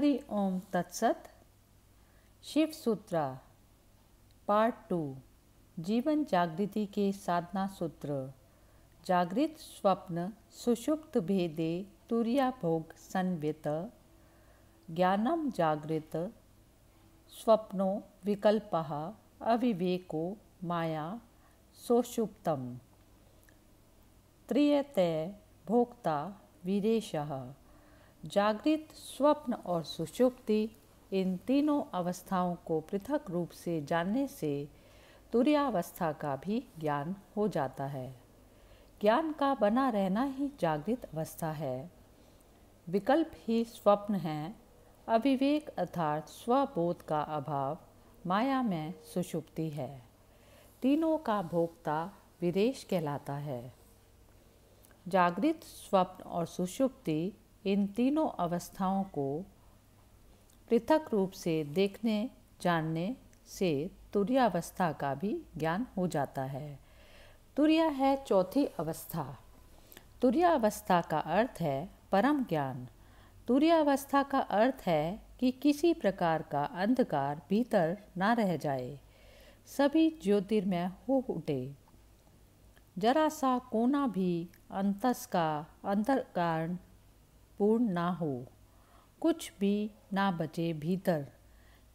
हरि ओम तत्सत। शिव सूत्रा पार्ट 2 जीवन जागृति के साधना सूत्र। जागृत स्वप्न सुषुप्त भेदे तुर्या भोग संवित ज्ञानम जागृत स्वप्नो विकल्पः अविवेको माया सोषुप्तम त्रियते भोक्ता विरेशः। जागृत, स्वप्न और सुषुप्ति, इन तीनों अवस्थाओं को पृथक रूप से जानने से तुर्यावस्था का भी ज्ञान हो जाता है। ज्ञान का बना रहना ही जागृत अवस्था है। विकल्प ही स्वप्न है। अविवेक अर्थात स्वबोध का अभाव माया में सुषुप्ति है। तीनों का भोक्ता विरेश कहलाता है। जागृत, स्वप्न और सुषुप्ति, इन तीनों अवस्थाओं को पृथक रूप से देखने जानने से तुर्यावस्था का भी ज्ञान हो जाता है। तुर्या है चौथी अवस्था। तुर्यावस्था का अर्थ है परम ज्ञान। तुर्यावस्था का अर्थ है कि किसी प्रकार का अंधकार भीतर ना रह जाए, सभी ज्योतिर्मय हो उठे, जरा सा कोना भी अंतस का अंधकार पूर्ण ना हो, कुछ भी ना बचे भीतर,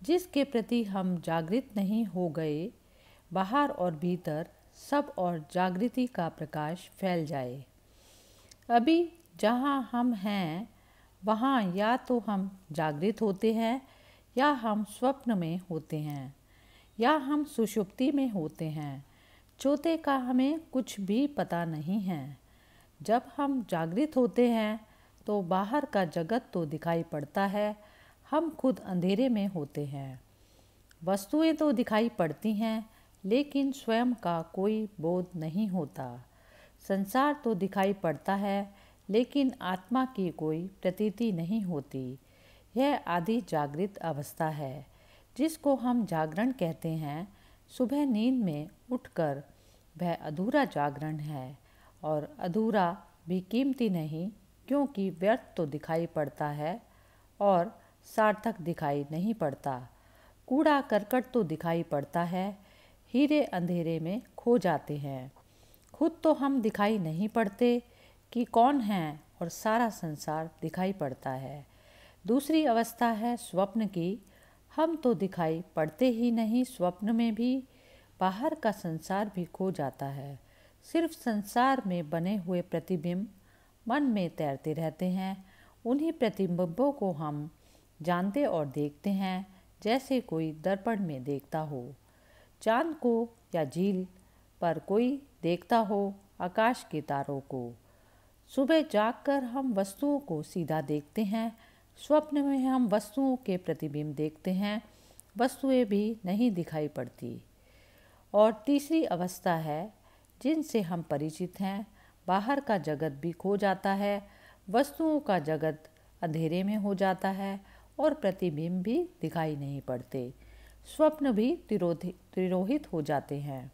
जिसके प्रति हम जागृत नहीं हो गए। बाहर और भीतर सब और जागृति का प्रकाश फैल जाए। अभी जहाँ हम हैं वहाँ या तो हम जागृत होते हैं, या हम स्वप्न में होते हैं, या हम सुषुप्ति में होते हैं। चौथे का हमें कुछ भी पता नहीं है। जब हम जागृत होते हैं तो बाहर का जगत तो दिखाई पड़ता है, हम खुद अंधेरे में होते हैं। वस्तुएं तो दिखाई पड़ती हैं, लेकिन स्वयं का कोई बोध नहीं होता। संसार तो दिखाई पड़ता है, लेकिन आत्मा की कोई प्रतीति नहीं होती। यह आदि जागृत अवस्था है, जिसको हम जागरण कहते हैं। सुबह नींद में उठकर वह अधूरा जागरण है, और अधूरा भी कीमती नहीं, क्योंकि व्यर्थ तो दिखाई पड़ता है और सार्थक दिखाई नहीं पड़ता। कूड़ा करकट तो दिखाई पड़ता है, हीरे अंधेरे में खो जाते हैं। खुद तो हम दिखाई नहीं पड़ते कि कौन हैं, और सारा संसार दिखाई पड़ता है। दूसरी अवस्था है स्वप्न की। हम तो दिखाई पड़ते ही नहीं, स्वप्न में भी बाहर का संसार भी खो जाता है। सिर्फ संसार में बने हुए प्रतिबिंब मन में तैरते रहते हैं। उन्हीं प्रतिबिंबों को हम जानते और देखते हैं, जैसे कोई दर्पण में देखता हो, चांद को, या झील पर कोई देखता हो आकाश के तारों को। सुबह जागकर हम वस्तुओं को सीधा देखते हैं, स्वप्न में हम वस्तुओं के प्रतिबिंब देखते हैं, वस्तुएं भी नहीं दिखाई पड़ती। और तीसरी अवस्था है जिनसे हम परिचित हैं। बाहर का जगत भी खो जाता है, वस्तुओं का जगत अंधेरे में हो जाता है, और प्रतिबिंब भी दिखाई नहीं पड़ते। स्वप्न भी तिरोहित हो जाते हैं।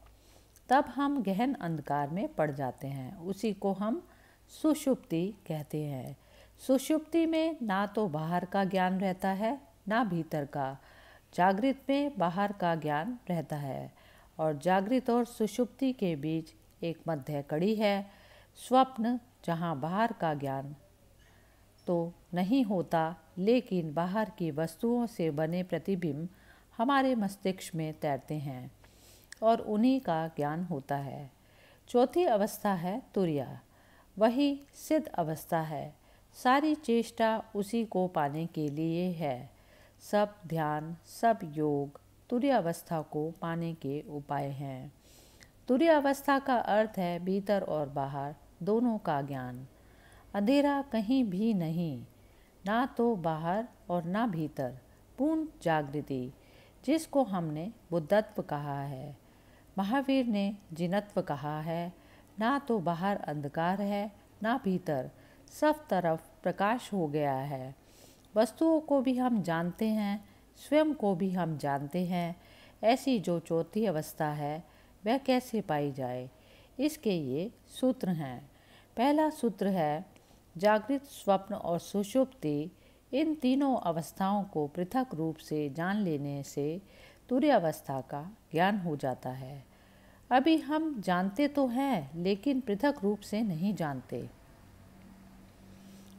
तब हम गहन अंधकार में पड़ जाते हैं। उसी को हम सुषुप्ति कहते हैं। सुषुप्ति में ना तो बाहर का ज्ञान रहता है, ना भीतर का। जागृत में बाहर का ज्ञान रहता है, और जागृत और सुषुप्ति के बीच एक मध्य कड़ी है स्वप्न, जहाँ बाहर का ज्ञान तो नहीं होता, लेकिन बाहर की वस्तुओं से बने प्रतिबिंब हमारे मस्तिष्क में तैरते हैं, और उन्हीं का ज्ञान होता है। चौथी अवस्था है तुर्या। वही सिद्ध अवस्था है। सारी चेष्टा उसी को पाने के लिए है। सब ध्यान, सब योग तुर्यावस्था को पाने के उपाय हैं। तुर्यावस्था का अर्थ है भीतर और बाहर दोनों का ज्ञान। अंधेरा कहीं भी नहीं, ना तो बाहर और ना भीतर। पूर्ण जागृति, जिसको हमने बुद्धत्व कहा है, महावीर ने जिनत्व कहा है। ना तो बाहर अंधकार है, ना भीतर, सब तरफ प्रकाश हो गया है। वस्तुओं को भी हम जानते हैं, स्वयं को भी हम जानते हैं। ऐसी जो चौथी अवस्था है, वह कैसे पाई जाए, इसके ये सूत्र हैं। पहला सूत्र है जागृत, स्वप्न और सुषुप्ति, इन तीनों अवस्थाओं को पृथक रूप से जान लेने से तुर्यावस्था का ज्ञान हो जाता है। अभी हम जानते तो हैं, लेकिन पृथक रूप से नहीं जानते।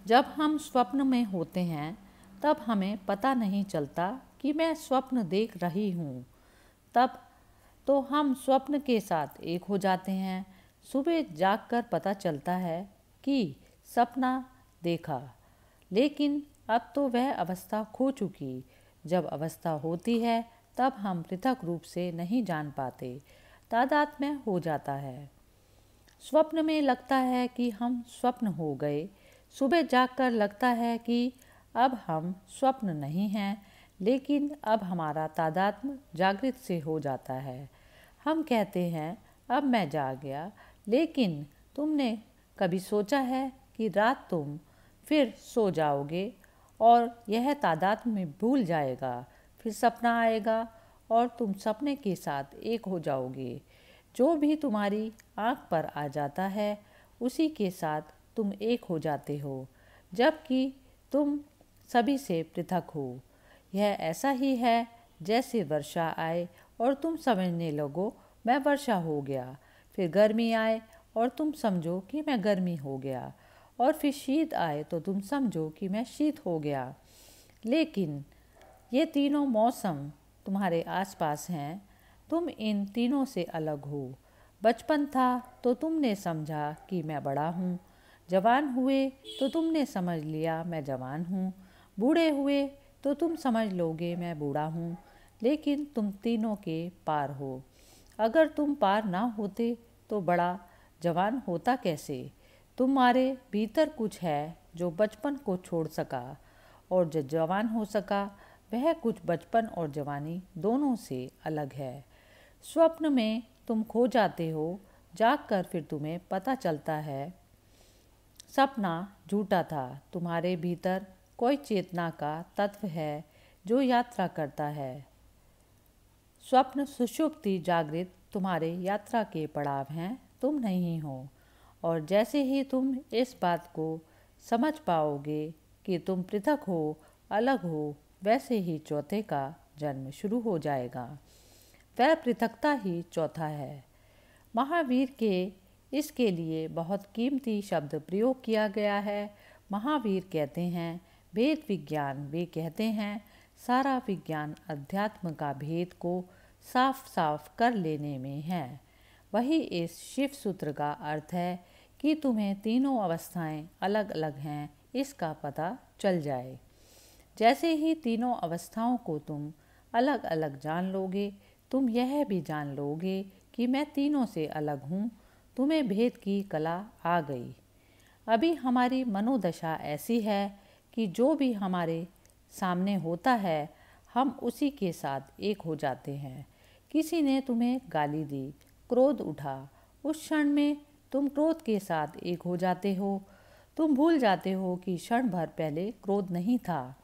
जब हम स्वप्न में होते हैं तब हमें पता नहीं चलता कि मैं स्वप्न देख रही हूँ। तब तो हम स्वप्न के साथ एक हो जाते हैं। सुबह जागकर पता चलता है कि सपना देखा, लेकिन अब तो वह अवस्था खो चुकी। जब अवस्था होती है तब हम पृथक रूप से नहीं जान पाते, तादात्म्य हो जाता है। स्वप्न में लगता है कि हम स्वप्न हो गए। सुबह जागकर लगता है कि अब हम स्वप्न नहीं हैं, लेकिन अब हमारा तादात्म्य जागृत से हो जाता है। हम कहते हैं अब मैं जाग गया, लेकिन तुमने कभी सोचा है कि रात तुम फिर सो जाओगे और यह तादात्म्य में भूल जाएगा। फिर सपना आएगा और तुम सपने के साथ एक हो जाओगे। जो भी तुम्हारी आँख पर आ जाता है उसी के साथ तुम एक हो जाते हो, जबकि तुम सभी से पृथक हो। यह ऐसा ही है जैसे वर्षा आए और तुम समझने लगो मैं वर्षा हो गया। फिर गर्मी आए और तुम समझो कि मैं गर्मी हो गया। और फिर शीत आए तो तुम समझो कि मैं शीत हो गया। लेकिन ये तीनों मौसम तुम्हारे आसपास हैं। तुम इन तीनों से अलग हो। बचपन था तो तुमने समझा कि मैं बड़ा हूँ। जवान हुए तो तुमने समझ लिया मैं जवान हूँ। बूढ़े हुए तो तुम समझ लोगे मैं बूढ़ा हूँ। लेकिन तुम तीनों के पार हो। अगर तुम पार ना होते तो बड़ा जवान होता कैसे? तुम्हारे भीतर कुछ है जो बचपन को छोड़ सका, और जो जवान हो सका वह कुछ बचपन और जवानी दोनों से अलग है। स्वप्न में तुम खो जाते हो। जागकर फिर तुम्हें पता चलता है सपना झूठा था। तुम्हारे भीतर कोई चेतना का तत्व है जो यात्रा करता है। स्वप्न, सुषुप्ति, जागृत तुम्हारे यात्रा के पड़ाव हैं, तुम नहीं हो। और जैसे ही तुम इस बात को समझ पाओगे कि तुम पृथक हो, अलग हो, वैसे ही चौथे का जन्म शुरू हो जाएगा। वह पृथकता ही चौथा है। महावीर के इसके लिए बहुत कीमती शब्द प्रयोग किया गया है। महावीर कहते हैं भेद विज्ञान। वे कहते हैं सारा विज्ञान अध्यात्म का भेद को साफ साफ कर लेने में है। वही इस शिव सूत्र का अर्थ है कि तुम्हें तीनों अवस्थाएं अलग अलग हैं, इसका पता चल जाए। जैसे ही तीनों अवस्थाओं को तुम अलग अलग जान लोगे, तुम यह भी जान लोगे कि मैं तीनों से अलग हूँ। तुम्हें भेद की कला आ गई। अभी हमारी मनोदशा ऐसी है कि जो भी हमारे सामने होता है हम उसी के साथ एक हो जाते हैं। किसी ने तुम्हें गाली दी, क्रोध उठा, उस क्षण में तुम क्रोध के साथ एक हो जाते हो। तुम भूल जाते हो कि क्षण भर पहले क्रोध नहीं था,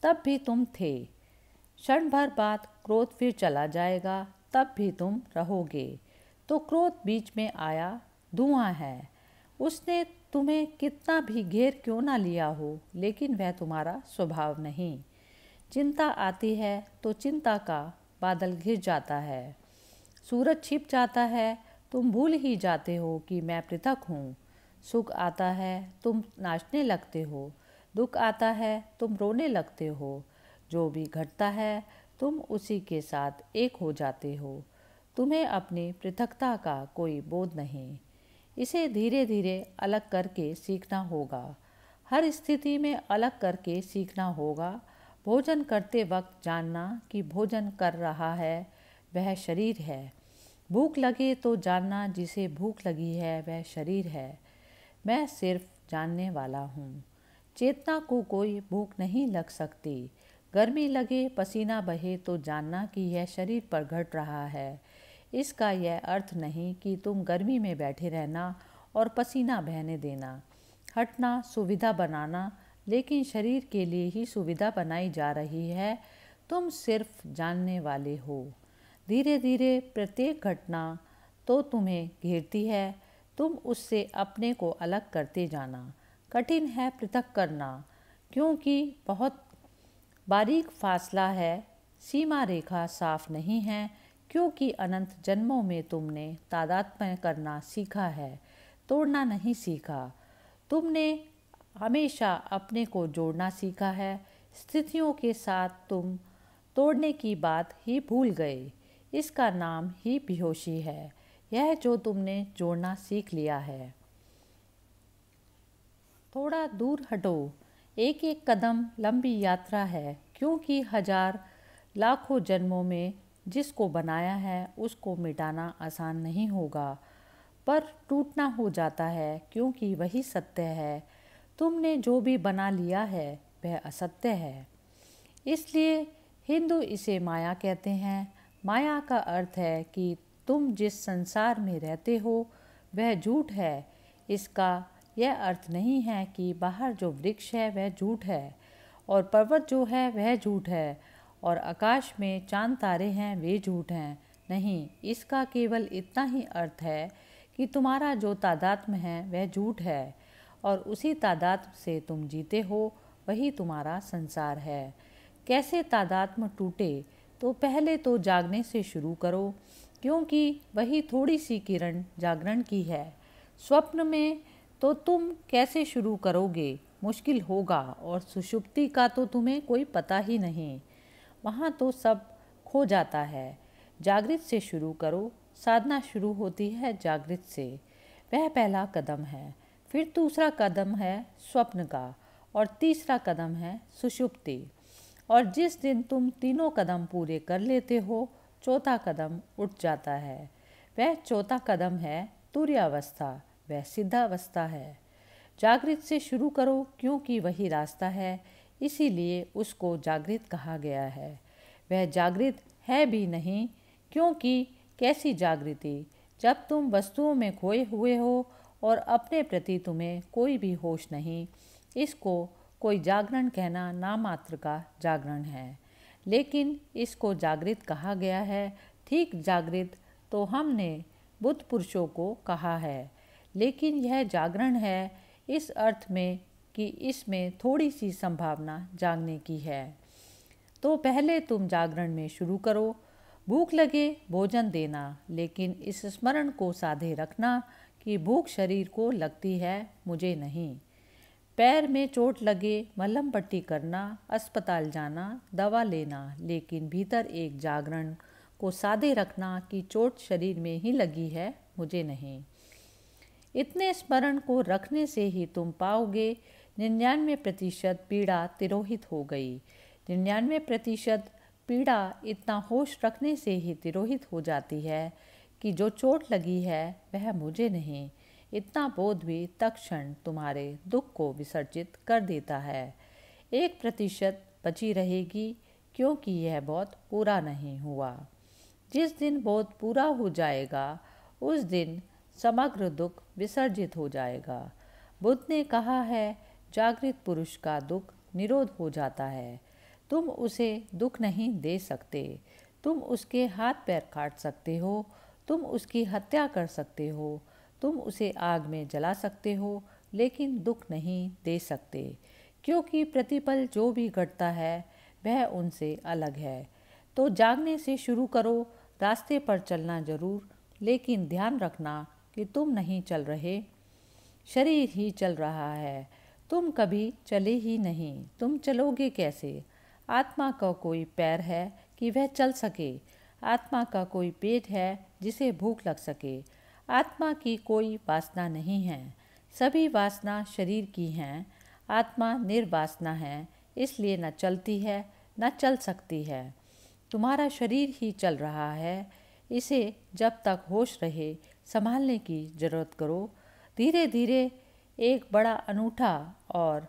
तब भी तुम थे। क्षण भर बाद क्रोध फिर चला जाएगा, तब भी तुम रहोगे। तो क्रोध बीच में आया, धुआं है। उसने तुम्हें कितना भी घेर क्यों ना लिया हो, लेकिन वह तुम्हारा स्वभाव नहीं। चिंता आती है तो चिंता का बादल घिर जाता है। सूरज छिप जाता है, तुम भूल ही जाते हो कि मैं पृथक हूँ। सुख आता है, तुम नाचने लगते हो। दुख आता है, तुम रोने लगते हो। जो भी घटता है तुम उसी के साथ एक हो जाते हो। तुम्हें अपनी पृथकता का कोई बोध नहीं। इसे धीरे धीरे अलग करके सीखना होगा। हर स्थिति में अलग करके सीखना होगा। भोजन करते वक्त जानना कि भोजन कर रहा है वह शरीर है। भूख लगे तो जानना जिसे भूख लगी है वह शरीर है। मैं सिर्फ जानने वाला हूँ। चेतना को कोई भूख नहीं लग सकती। गर्मी लगे, पसीना बहे तो जानना कि यह शरीर पर घट रहा है। इसका यह अर्थ नहीं कि तुम गर्मी में बैठे रहना और पसीना बहने देना। हटना, सुविधा बनाना, लेकिन शरीर के लिए ही सुविधा बनाई जा रही है। तुम सिर्फ जानने वाले हो। धीरे धीरे प्रत्येक घटना तो तुम्हें घेरती है, तुम उससे अपने को अलग करते जाना। कठिन है पृथक करना, क्योंकि बहुत बारीक फासला है, सीमा रेखा साफ नहीं है, क्योंकि अनंत जन्मों में तुमने तादात्म्य करना सीखा है, तोड़ना नहीं सीखा। तुमने हमेशा अपने को जोड़ना सीखा है। स्थितियों के साथ तुम तोड़ने की बात ही भूल गए। इसका नाम ही बेहोशी है, यह जो तुमने जोड़ना सीख लिया है। थोड़ा दूर हटो, एक एक कदम लंबी यात्रा है, क्योंकि हजार लाखों जन्मों में जिसको बनाया है उसको मिटाना आसान नहीं होगा, पर टूटना हो जाता है, क्योंकि वही सत्य है। तुमने जो भी बना लिया है वह असत्य है। इसलिए हिंदू इसे माया कहते हैं। माया का अर्थ है कि तुम जिस संसार में रहते हो वह झूठ है। इसका यह अर्थ नहीं है कि बाहर जो वृक्ष है वह झूठ है और पर्वत जो है वह झूठ है और आकाश में चांद तारे हैं वे झूठ हैं। नहीं, इसका केवल इतना ही अर्थ है कि तुम्हारा जो तादात्म्य है वह झूठ है और उसी तादात्म्य से तुम जीते हो, वही तुम्हारा संसार है। कैसे तादात्म्य टूटे? तो पहले तो जागने से शुरू करो, क्योंकि वही थोड़ी सी किरण जागरण की है। स्वप्न में तो तुम कैसे शुरू करोगे? मुश्किल होगा, और सुषुप्ति का तो तुम्हें कोई पता ही नहीं। वहाँ तो सब खो जाता है। जागृत से शुरू करो। साधना शुरू होती है जागृत से, वह पहला कदम है। फिर दूसरा कदम है स्वप्न का, और तीसरा कदम है सुषुप्ति। और जिस दिन तुम तीनों कदम पूरे कर लेते हो, चौथा कदम उठ जाता है। वह चौथा कदम है तुर्यावस्था, वह सिद्धावस्था है। जागृत से शुरू करो, क्योंकि वही रास्ता है, इसीलिए उसको जागृत कहा गया है। वह जागृत है भी नहीं, क्योंकि कैसी जागृति, जब तुम वस्तुओं में खोए हुए हो और अपने प्रति तुम्हें कोई भी होश नहीं। इसको कोई जागरण कहना नामात्र का जागरण है, लेकिन इसको जागृत कहा गया है। ठीक जागृत तो हमने बुद्ध पुरुषों को कहा है, लेकिन यह जागरण है इस अर्थ में कि इसमें थोड़ी सी संभावना जागने की है। तो पहले तुम जागरण में शुरू करो। भूख लगे भोजन देना, लेकिन इस स्मरण को साधे रखना कि भूख शरीर को लगती है, मुझे नहीं। पैर में चोट लगे मलहम पट्टी करना, अस्पताल जाना, दवा लेना, लेकिन भीतर एक जागरण को साधे रखना कि चोट शरीर में ही लगी है, मुझे नहीं। इतने स्मरण को रखने से ही तुम पाओगे 99% पीड़ा तिरोहित हो गई। 99% पीड़ा इतना होश रखने से ही तिरोहित हो जाती है कि जो चोट लगी है वह मुझे नहीं। इतना बोध भी तत्क्षण तुम्हारे दुख को विसर्जित कर देता है। 1% बची रहेगी, क्योंकि यह बोध पूरा नहीं हुआ। जिस दिन बोध पूरा हो जाएगा उस दिन समग्र दुख विसर्जित हो जाएगा। बुद्ध ने कहा है, जागृत पुरुष का दुख निरोध हो जाता है। तुम उसे दुख नहीं दे सकते। तुम उसके हाथ पैर काट सकते हो, तुम उसकी हत्या कर सकते हो, तुम उसे आग में जला सकते हो, लेकिन दुख नहीं दे सकते, क्योंकि प्रतिपल जो भी घटता है वह उनसे अलग है। तो जागने से शुरू करो। रास्ते पर चलना जरूर, लेकिन ध्यान रखना कि तुम नहीं चल रहे, शरीर ही चल रहा है। तुम कभी चले ही नहीं, तुम चलोगे कैसे? आत्मा का कोई पैर है कि वह चल सके? आत्मा का कोई पेट है जिसे भूख लग सके? आत्मा की कोई वासना नहीं है, सभी वासना शरीर की हैं। आत्मा निर्वासना है, इसलिए न चलती है न चल सकती है। तुम्हारा शरीर ही चल रहा है, इसे जब तक होश रहे संभालने की जरूरत करो। धीरे धीरे एक बड़ा अनूठा और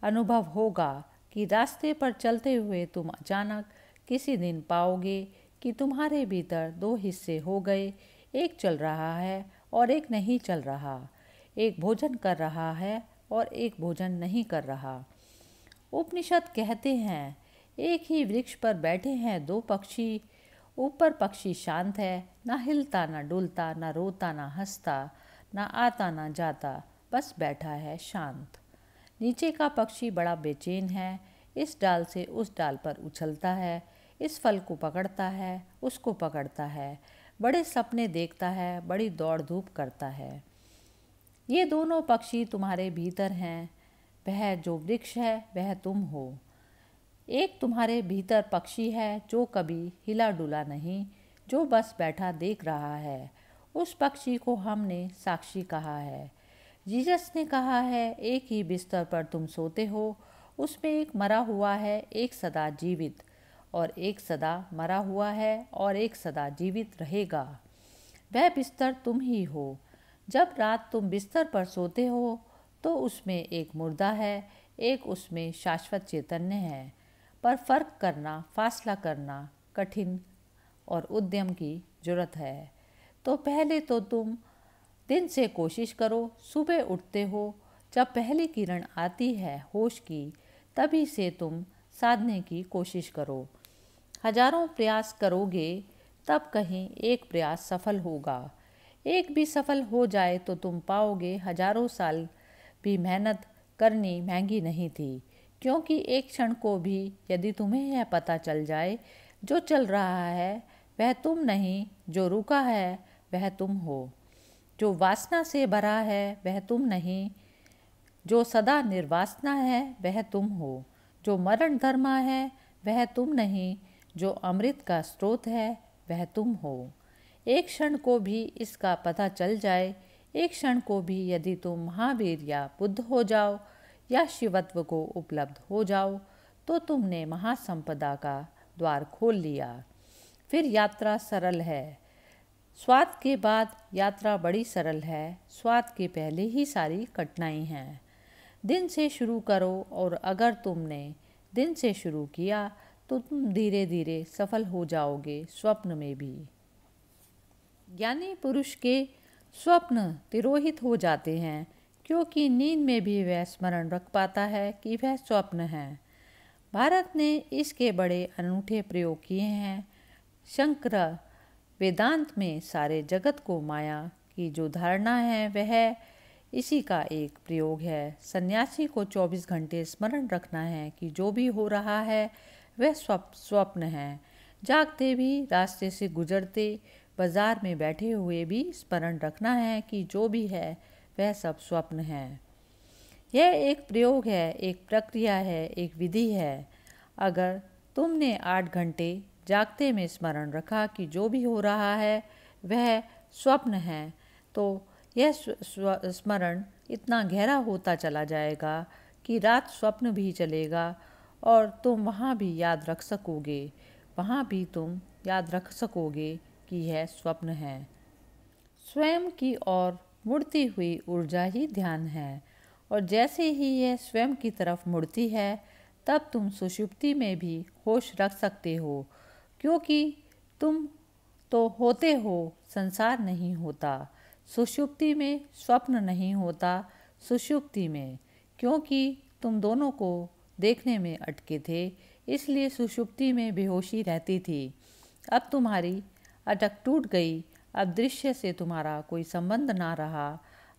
अनुभव होगा कि रास्ते पर चलते हुए तुम अचानक किसी दिन पाओगे कि तुम्हारे भीतर दो हिस्से हो गए, एक चल रहा है और एक नहीं चल रहा, एक भोजन कर रहा है और एक भोजन नहीं कर रहा। उपनिषद कहते हैं, एक ही वृक्ष पर बैठे हैं दो पक्षी। ऊपर पक्षी शांत है, ना हिलता ना डुलता, ना रोता ना हंसता, ना आता ना जाता, बस बैठा है शांत। नीचे का पक्षी बड़ा बेचैन है, इस डाल से उस डाल पर उछलता है, इस फल को पकड़ता है, उसको पकड़ता है, बड़े सपने देखता है, बड़ी दौड़ धूप करता है। ये दोनों पक्षी तुम्हारे भीतर हैं। वह जो वृक्ष है वह तुम हो। एक तुम्हारे भीतर पक्षी है जो कभी हिला डुला नहीं, जो बस बैठा देख रहा है। उस पक्षी को हमने साक्षी कहा है। जीसस ने कहा है, एक ही बिस्तर पर तुम सोते हो, उसमें एक मरा हुआ है, एक सदा जीवित, और एक सदा मरा हुआ है और एक सदा जीवित रहेगा। वह बिस्तर तुम ही हो। जब रात तुम बिस्तर पर सोते हो तो उसमें एक मुर्दा है, एक उसमें शाश्वत चैतन्य है। पर फर्क करना, फासला करना कठिन और उद्यम की जरूरत है। तो पहले तो तुम दिन से कोशिश करो। सुबह उठते हो, जब पहली किरण आती है होश की, तभी से तुम साधने की कोशिश करो। हजारों प्रयास करोगे तब कहीं एक प्रयास सफल होगा। एक भी सफल हो जाए तो तुम पाओगे हजारों साल भी मेहनत करनी महंगी नहीं थी। क्योंकि एक क्षण को भी यदि तुम्हें यह पता चल जाए, जो चल रहा है वह तुम नहीं, जो रुका है वह तुम हो, जो वासना से भरा है वह तुम नहीं, जो सदा निर्वासना है वह तुम हो, जो मरण धर्मा है वह तुम नहीं, जो अमृत का स्रोत है वह तुम हो। एक क्षण को भी इसका पता चल जाए, एक क्षण को भी यदि तुम महावीर या बुद्ध हो जाओ या शिवत्व को उपलब्ध हो जाओ, तो तुमने महासंपदा का द्वार खोल लिया। फिर यात्रा सरल है। स्वाद के बाद यात्रा बड़ी सरल है। स्वाद के पहले ही सारी कठिनाई है। दिन से शुरू करो, और अगर तुमने दिन से शुरू किया तो तुम धीरे धीरे सफल हो जाओगे, स्वप्न में भी। ज्ञानी पुरुष के स्वप्न तिरोहित हो जाते हैं, क्योंकि नींद में भी वह स्मरण रख पाता है कि वह स्वप्न है। भारत ने इसके बड़े अनूठे प्रयोग किए हैं। शंकर वेदांत में सारे जगत को माया की जो धारणा है वह इसी का एक प्रयोग है। सन्यासी को 24 घंटे स्मरण रखना है कि जो भी हो रहा है वह स्वप्न है। जागते भी, रास्ते से गुजरते, बाजार में बैठे हुए भी स्मरण रखना है कि जो भी है वह सब स्वप्न है। यह एक प्रयोग है, एक प्रक्रिया है, एक विधि है। अगर तुमने 8 घंटे जागते में स्मरण रखा कि जो भी हो रहा है वह स्वप्न है, तो यह स्मरण इतना गहरा होता चला जाएगा कि रात स्वप्न भी चलेगा और तुम वहाँ भी याद रख सकोगे, वहाँ भी तुम याद रख सकोगे कि यह स्वप्न है। स्वयं की ओर मुड़ती हुई ऊर्जा ही ध्यान है, और जैसे ही यह स्वयं की तरफ मुड़ती है तब तुम सुषुप्ति में भी होश रख सकते हो, क्योंकि तुम तो होते हो, संसार नहीं होता। सुषुप्ति में स्वप्न नहीं होता, सुषुप्ति में, क्योंकि तुम दोनों को देखने में अटके थे, इसलिए सुषुप्ति में बेहोशी रहती थी। अब तुम्हारी अटक टूट गई। अब दृश्य से तुम्हारा कोई संबंध ना रहा।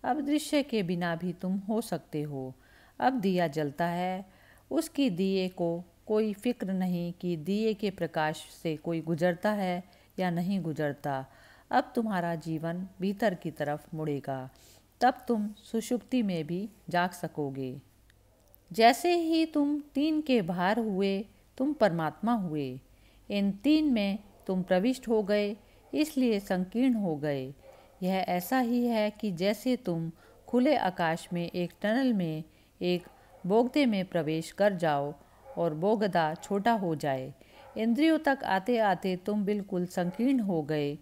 अब दृश्य के बिना भी तुम हो सकते हो। अब दिया जलता है, उसकी दिए को कोई फिक्र नहीं कि दिए के प्रकाश से कोई गुजरता है या नहीं गुजरता। अब तुम्हारा जीवन भीतर की तरफ मुड़ेगा, तब तुम सुषुप्ति में भी जाग सकोगे। जैसे ही तुम 3 के बाहर हुए, तुम परमात्मा हुए। इन 3 में तुम प्रविष्ट हो गए, इसलिए संकीर्ण हो गए। यह ऐसा ही है कि जैसे तुम खुले आकाश में एक टनल में एक बोगदे में प्रवेश कर जाओ और बोगदा छोटा हो जाए। इंद्रियों तक आते आते तुम बिल्कुल संकीर्ण हो गए।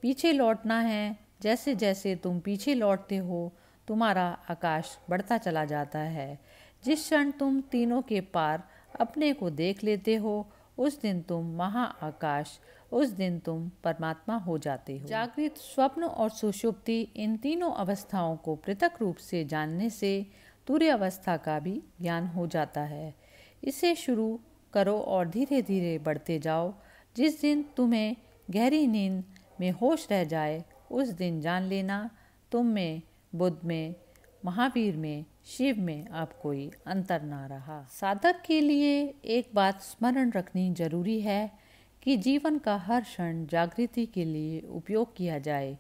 पीछे लौटना है। जैसे जैसे तुम पीछे लौटते हो, तुम्हारा आकाश बढ़ता चला जाता है। जिस क्षण तुम तीनों के पार अपने को देख लेते हो, उस दिन तुम महाआकाश, उस दिन तुम परमात्मा हो जाते हो। जागृत, स्वप्न और सुषुप्ति, इन तीनों अवस्थाओं को पृथक रूप से जानने से तुरीय अवस्था का भी ज्ञान हो जाता है। इसे शुरू करो और धीरे धीरे बढ़ते जाओ। जिस दिन तुम्हें गहरी नींद में होश रह जाए, उस दिन जान लेना तुम में, बुद्ध में, महावीर में शिव में अब कोई अंतर ना रहा। साधक के लिए एक बात स्मरण रखनी जरूरी है कि जीवन का हर क्षण जागृति के लिए उपयोग किया जाए।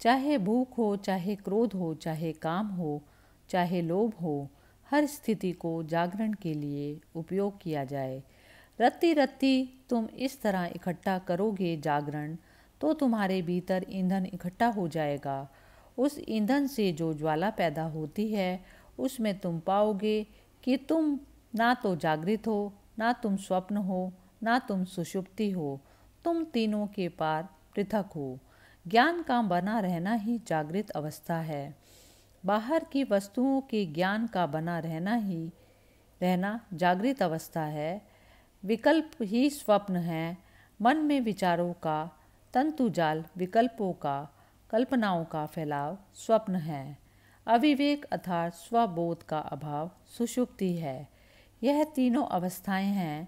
चाहे भूख हो, चाहे क्रोध हो, चाहे काम हो, चाहे लोभ हो, हर स्थिति को जागरण के लिए उपयोग किया जाए। रत्ती रत्ती तुम इस तरह इकट्ठा करोगे जागरण, तो तुम्हारे भीतर ईंधन इकट्ठा हो जाएगा। उस ईंधन से जो ज्वाला पैदा होती है, उसमें तुम पाओगे कि तुम ना तो जागृत हो, ना तुम स्वप्न हो, ना तुम सुषुप्ति हो। तुम तीनों के पार पृथक हो। ज्ञान का बना रहना ही जागृत अवस्था है। बाहर की वस्तुओं के ज्ञान का बना रहना जागृत अवस्था है। विकल्प ही स्वप्न है। मन में विचारों का तंतुजाल, विकल्पों का, कल्पनाओं का फैलाव स्वप्न है। अविवेक अर्थात स्वबोध का अभाव सुषुप्ति है। यह तीनों अवस्थाएं हैं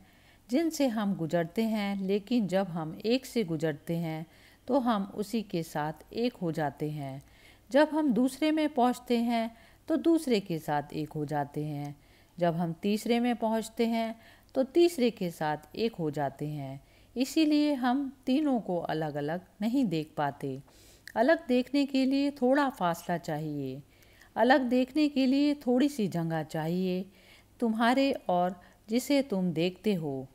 जिनसे हम गुजरते हैं, लेकिन जब हम एक से गुजरते हैं तो हम उसी के साथ एक हो जाते हैं। जब हम दूसरे में पहुंचते हैं तो दूसरे के साथ एक हो जाते हैं। जब हम तीसरे में पहुंचते हैं तो तीसरे के साथ एक हो जाते हैं। इसीलिए हम तीनों को अलग अलग नहीं देख पाते। अलग देखने के लिए थोड़ा फासला चाहिए। अलग देखने के लिए थोड़ी सी जगह चाहिए। तुम्हारे और जिसे तुम देखते हो,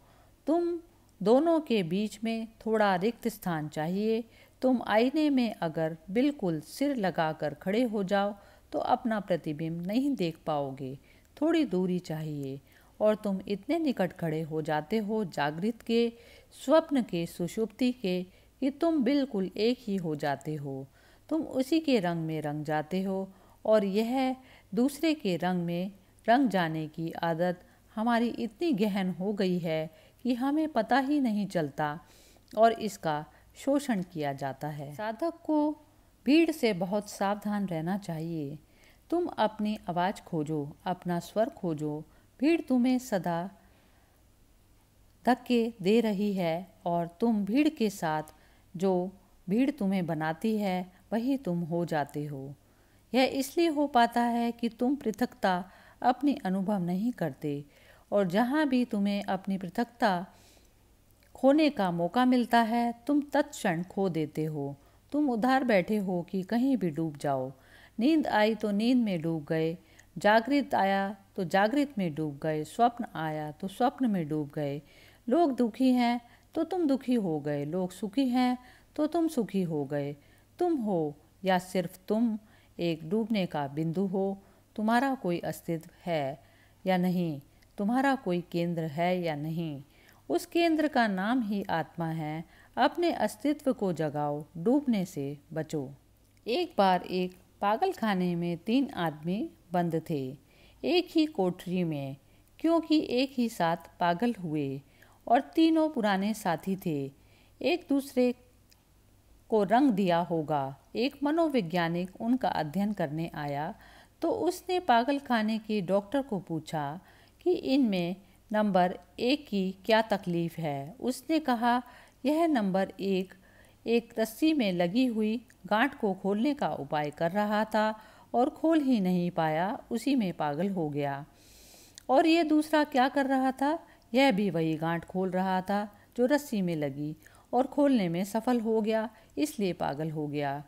तुम दोनों के बीच में थोड़ा रिक्त स्थान चाहिए। तुम आईने में अगर बिल्कुल सिर लगाकर खड़े हो जाओ तो अपना प्रतिबिंब नहीं देख पाओगे। थोड़ी दूरी चाहिए और तुम इतने निकट खड़े हो जाते हो जागृत के, स्वप्न के, सुषुप्ति के, कि तुम बिल्कुल एक ही हो जाते हो। तुम उसी के रंग में रंग जाते हो और यह दूसरे के रंग में रंग जाने की आदत हमारी इतनी गहन हो गई है कि हमें पता ही नहीं चलता और इसका शोषण किया जाता है। साधक को भीड़ से बहुत सावधान रहना चाहिए। तुम अपनी आवाज़ खोजो, अपना स्वर खोजो। भीड़ तुम्हें सदा धक्के दे रही है और तुम भीड़ के साथ, जो भीड़ तुम्हें बनाती है वही तुम हो जाते हो। यह इसलिए हो पाता है कि तुम पृथकता अपनी अनुभव नहीं करते और जहाँ भी तुम्हें अपनी पृथकता खोने का मौका मिलता है तुम तत्क्षण खो देते हो। तुम उधार बैठे हो कि कहीं भी डूब जाओ। नींद आई तो नींद में डूब गए, जागृत आया तो जागृत में डूब गए, स्वप्न आया तो स्वप्न में डूब गए। लोग दुखी हैं तो तुम दुखी हो गए, लोग सुखी हैं तो तुम सुखी हो गए। तुम हो या सिर्फ तुम एक डूबने का बिंदु हो। तुम्हारा कोई अस्तित्व है या नहीं, तुम्हारा कोई केंद्र है या नहीं, उस केंद्र का नाम ही आत्मा है। अपने अस्तित्व को जगाओ, डूबने से बचो। एक बार एक पागल खाने में 3 आदमी बंद थे, एक ही कोठरी में, क्योंकि एक ही साथ पागल हुए और तीनों पुराने साथी थे। एक दूसरे को रंग दिया होगा। एक मनोवैज्ञानिक उनका अध्ययन करने आया तो उसने पागल खाने के डॉक्टर को पूछा कि इनमें नंबर 1 की क्या तकलीफ़ है। उसने कहा, यह नंबर 1 एक रस्सी में लगी हुई गांठ को खोलने का उपाय कर रहा था और खोल ही नहीं पाया, उसी में पागल हो गया। और ये दूसरा क्या कर रहा था? यह भी वही गांठ खोल रहा था जो रस्सी में लगी और खोलने में सफल हो गया, इसलिए पागल हो गया।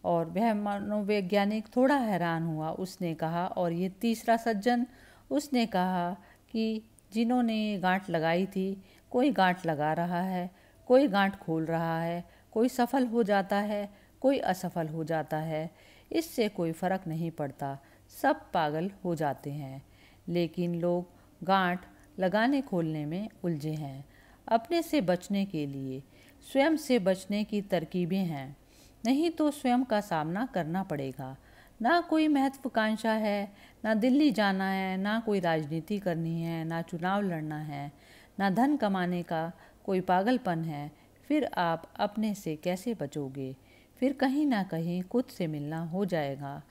और वह मनोवैज्ञानिक थोड़ा हैरान हुआ। उसने कहा, और ये तीसरा सज्जन? उसने कहा कि जिन्होंने गांठ लगाई थी, कोई गांठ लगा रहा है, कोई गांठ खोल रहा है, कोई सफल हो जाता है, कोई असफल हो जाता है, इससे कोई फ़र्क नहीं पड़ता, सब पागल हो जाते हैं। लेकिन लोग गांठ लगाने खोलने में उलझे हैं। अपने से बचने के लिए स्वयं से बचने की तरकीबें हैं, नहीं तो स्वयं का सामना करना पड़ेगा। ना कोई महत्वाकांक्षा है, ना दिल्ली जाना है, ना कोई राजनीति करनी है, ना चुनाव लड़ना है, ना धन कमाने का कोई पागलपन है। फिर आप अपने से कैसे बचोगे? फिर कहीं ना कहीं खुद से मिलना हो जाएगा।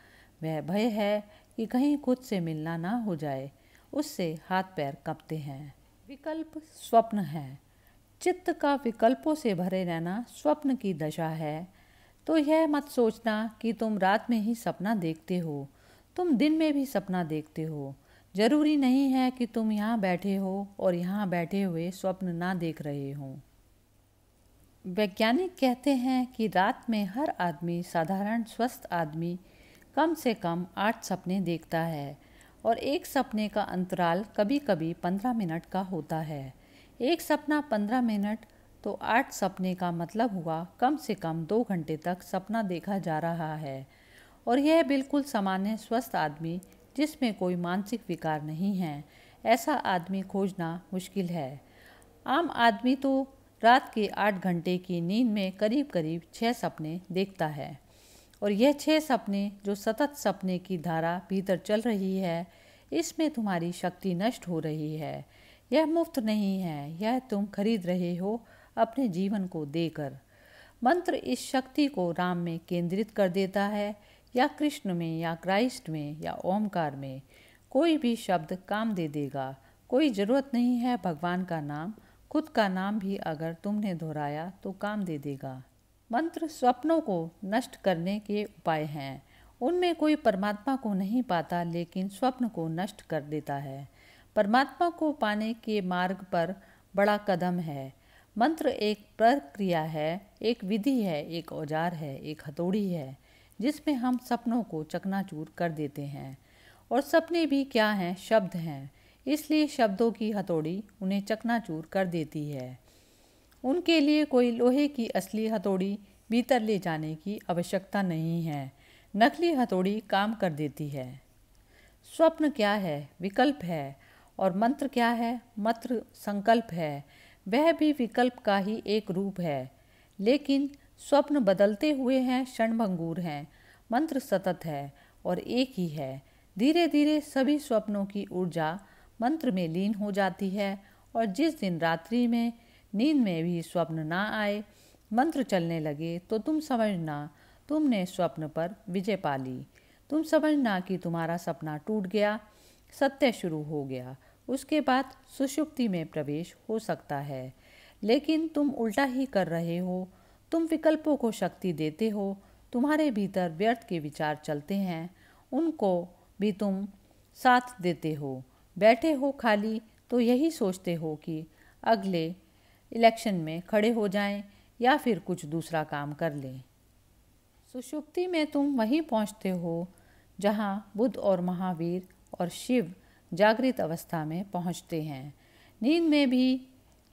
वह भय है कि कहीं खुद से मिलना ना हो जाए, उससे हाथ पैर कांपते हैं। विकल्प स्वप्न है। चित्त का विकल्पों से भरे रहना स्वप्न की दशा है। तो यह मत सोचना कि तुम रात में ही सपना देखते हो। तुम दिन में भी सपना देखते हो। जरूरी नहीं है कि तुम यहाँ बैठे हो और यहाँ बैठे हुए स्वप्न ना देख रहे हो। वैज्ञानिक कहते हैं कि रात में हर आदमी, साधारण स्वस्थ आदमी, कम से कम 8 सपने देखता है और एक सपने का अंतराल कभी कभी 15 मिनट का होता है। एक सपना 15 मिनट तो 8 सपने का मतलब हुआ कम से कम 2 घंटे तक सपना देखा जा रहा है। और यह बिल्कुल सामान्य स्वस्थ आदमी जिसमें कोई मानसिक विकार नहीं है, ऐसा आदमी खोजना मुश्किल है। आम आदमी तो रात के 8 घंटे की नींद में करीब करीब 6 सपने देखता है और यह 6 सपने जो सतत सपने की धारा भीतर चल रही है, इसमें तुम्हारी शक्ति नष्ट हो रही है। यह मुफ्त नहीं है, यह तुम खरीद रहे हो अपने जीवन को देकर। मंत्र इस शक्ति को राम में केंद्रित कर देता है या कृष्ण में या क्राइस्ट में या ओमकार में। कोई भी शब्द काम दे देगा। कोई ज़रूरत नहीं है भगवान का नाम, खुद का नाम भी अगर तुमने दोहराया तो काम दे देगा। मंत्र स्वप्नों को नष्ट करने के उपाय हैं। उनमें कोई परमात्मा को नहीं पाता लेकिन स्वप्न को नष्ट कर देता है। परमात्मा को पाने के मार्ग पर बड़ा कदम है। मंत्र एक प्रक्रिया है, एक विधि है, एक औजार है, एक हथौड़ी है जिसमें हम सपनों को चकनाचूर कर देते हैं। और सपने भी क्या हैं? शब्द हैं। इसलिए शब्दों की हथौड़ी उन्हें चकनाचूर कर देती है। उनके लिए कोई लोहे की असली हथौड़ी भीतर ले जाने की आवश्यकता नहीं है। नकली हथौड़ी काम कर देती है। स्वप्न क्या है? विकल्प है। और मंत्र क्या है? मंत्र संकल्प है। वह भी विकल्प का ही एक रूप है। लेकिन स्वप्न बदलते हुए हैं, क्षणभंगुर हैं। मंत्र सतत है और एक ही है। धीरे धीरे सभी स्वप्नों की ऊर्जा मंत्र में लीन हो जाती है और जिस दिन रात्रि में नींद में भी स्वप्न ना आए, मंत्र चलने लगे, तो तुम समझना तुमने स्वप्न पर विजय पा ली। तुम समझना कि तुम्हारा सपना टूट गया, सत्य शुरू हो गया। उसके बाद सुषुप्ति में प्रवेश हो सकता है। लेकिन तुम उल्टा ही कर रहे हो। तुम विकल्पों को शक्ति देते हो। तुम्हारे भीतर व्यर्थ के विचार चलते हैं, उनको भी तुम साथ देते हो। बैठे हो खाली तो यही सोचते हो कि अगले इलेक्शन में खड़े हो जाएं या फिर कुछ दूसरा काम कर लें। सुषुप्ति में तुम वहीं पहुंचते हो जहां बुद्ध और महावीर और शिव जागृत अवस्था में पहुंचते हैं। नींद में भी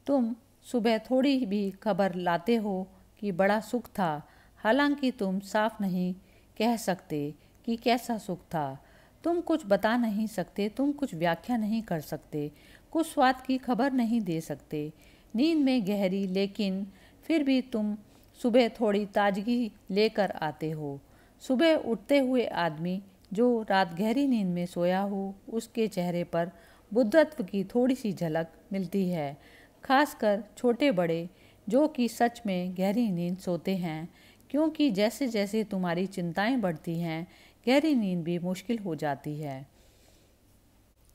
तुम सुबह थोड़ी भी खबर लाते हो कि बड़ा सुख था, हालांकि तुम साफ नहीं कह सकते कि कैसा सुख था। तुम कुछ बता नहीं सकते, तुम कुछ व्याख्या नहीं कर सकते, कुछ स्वाद की खबर नहीं दे सकते। नींद में गहरी, लेकिन फिर भी तुम सुबह थोड़ी ताजगी लेकर आते हो। सुबह उठते हुए आदमी जो रात गहरी नींद में सोया हो, उसके चेहरे पर बुद्धत्व की थोड़ी सी झलक मिलती है। खासकर छोटे बड़े जो कि सच में गहरी नींद सोते हैं, क्योंकि जैसे जैसे तुम्हारी चिंताएं बढ़ती हैं, गहरी नींद भी मुश्किल हो जाती है।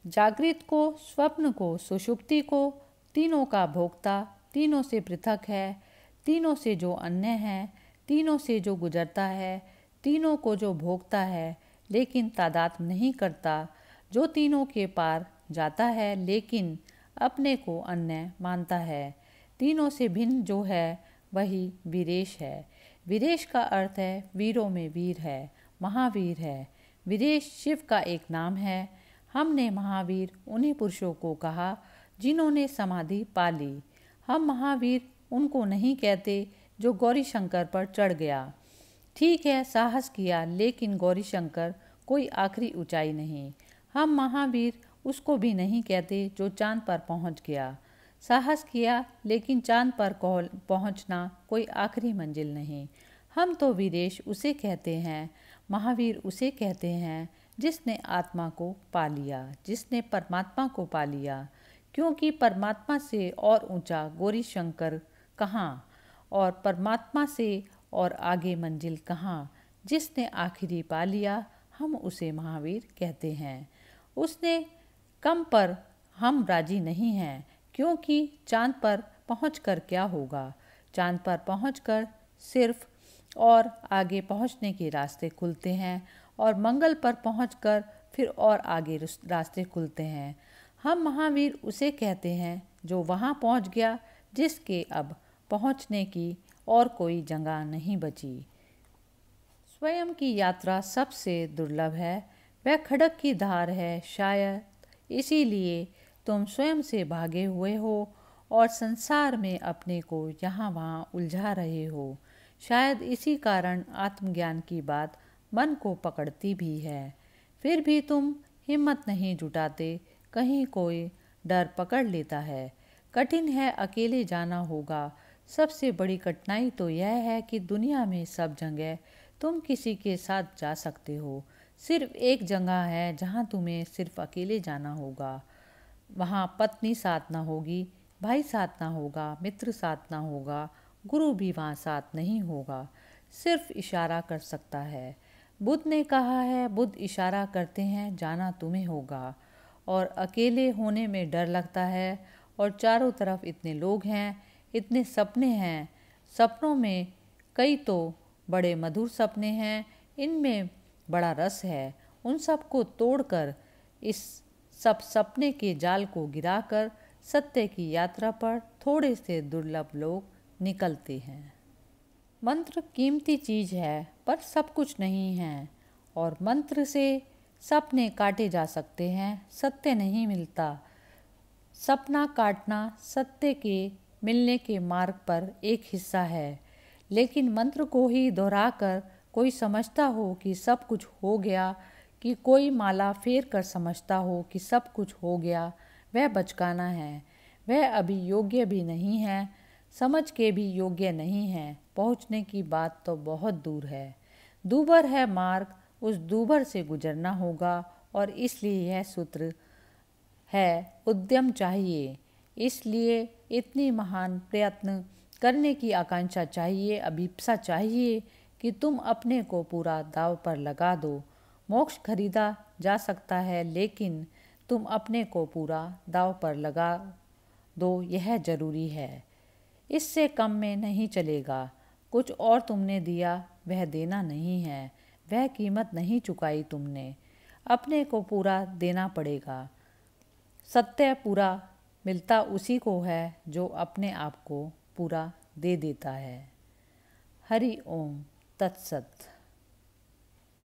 जागृत को, स्वप्न को, सुषुप्ति को, तीनों का भोक्ता, तीनों से पृथक है, तीनों से जो अन्य है, तीनों से जो गुजरता है, तीनों को जो भोगता है लेकिन तादात्म्य नहीं करता, जो तीनों के पार जाता है लेकिन अपने को अन्य मानता है। तीनों से भिन्न जो है वही वीरेश है। वीरेश का अर्थ है वीरों में वीर है, महावीर है। वीरेश शिव का एक नाम है। हमने महावीर उन्हीं पुरुषों को कहा जिन्होंने समाधि पा ली। हम महावीर उनको नहीं कहते जो गौरी शंकर पर चढ़ गया। ठीक है, साहस किया, लेकिन गौरी शंकर कोई आखिरी ऊंचाई नहीं। हम महावीर उसको भी नहीं कहते जो चांद पर पहुंच गया। साहस किया, लेकिन चांद पर पहुंचना कोई आखिरी मंजिल नहीं। हम तो वीरेश उसे कहते हैं, महावीर उसे कहते हैं जिसने आत्मा को पा लिया, जिसने परमात्मा को पा लिया। क्योंकि परमात्मा से और ऊंचा गौरी शंकर कहाँ, और परमात्मा से और आगे मंजिल कहाँ। जिसने आखिरी पा लिया, हम उसे महावीर कहते हैं। उसने कम पर हम राजी नहीं हैं, क्योंकि चांद पर पहुंचकर क्या होगा। चांद पर पहुंचकर सिर्फ और आगे पहुंचने के रास्ते खुलते हैं और मंगल पर पहुंचकर फिर और आगे रास्ते खुलते हैं। हम महावीर उसे कहते हैं जो वहां पहुंच गया, जिसके अब पहुंचने की और कोई जगह नहीं बची। स्वयं की यात्रा सबसे दुर्लभ है, वह खड्ग की धार है। शायद इसीलिए तुम स्वयं से भागे हुए हो और संसार में अपने को यहाँ वहाँ उलझा रहे हो। शायद इसी कारण आत्मज्ञान की बात मन को पकड़ती भी है। फिर भी तुम हिम्मत नहीं जुटाते, कहीं कोई डर पकड़ लेता है। कठिन है, अकेले जाना होगा। सबसे बड़ी कठिनाई तो यह है कि दुनिया में सब जगह तुम किसी के साथ जा सकते हो, सिर्फ एक जगह है जहाँ तुम्हें सिर्फ अकेले जाना होगा। वहाँ पत्नी साथ ना होगी, भाई साथ ना होगा, मित्र साथ ना होगा, गुरु भी वहाँ साथ नहीं होगा, सिर्फ इशारा कर सकता है। बुद्ध ने कहा है, बुद्ध इशारा करते हैं, जाना तुम्हें होगा। और अकेले होने में डर लगता है और चारों तरफ इतने लोग हैं, इतने सपने हैं। सपनों में कई तो बड़े मधुर सपने हैं, इनमें बड़ा रस है। उन सब को तोड़कर, इस सब सपने के जाल को गिराकर सत्य की यात्रा पर थोड़े से दुर्लभ लोग निकलते हैं। मंत्र कीमती चीज़ है, पर सब कुछ नहीं है। और मंत्र से सपने काटे जा सकते हैं, सत्य नहीं मिलता। सपना काटना सत्य के मिलने के मार्ग पर एक हिस्सा है। लेकिन मंत्र को ही दोहराकर कोई समझता हो कि सब कुछ हो गया, कि कोई माला फेर कर समझता हो कि सब कुछ हो गया, वह बचकाना है। वह अभी योग्य भी नहीं है, समझ के भी योग्य नहीं है। पहुँचने की बात तो बहुत दूर है। दूभर है मार्ग, उस दूभर से गुजरना होगा। और इसलिए यह सूत्र है, उद्यम चाहिए। इसलिए इतनी महान प्रयत्न करने की आकांक्षा चाहिए, अभिप्सा चाहिए कि तुम अपने को पूरा दांव पर लगा दो। मोक्ष खरीदा जा सकता है, लेकिन तुम अपने को पूरा दांव पर लगा दो, यह जरूरी है। इससे कम में नहीं चलेगा। कुछ और तुमने दिया, वह देना नहीं है। वह कीमत नहीं चुकाई तुमने, अपने को पूरा देना पड़ेगा। सत्य पूरा मिलता उसी को है जो अपने आप को पूरा दे देता है। हरि ओम तत्सत।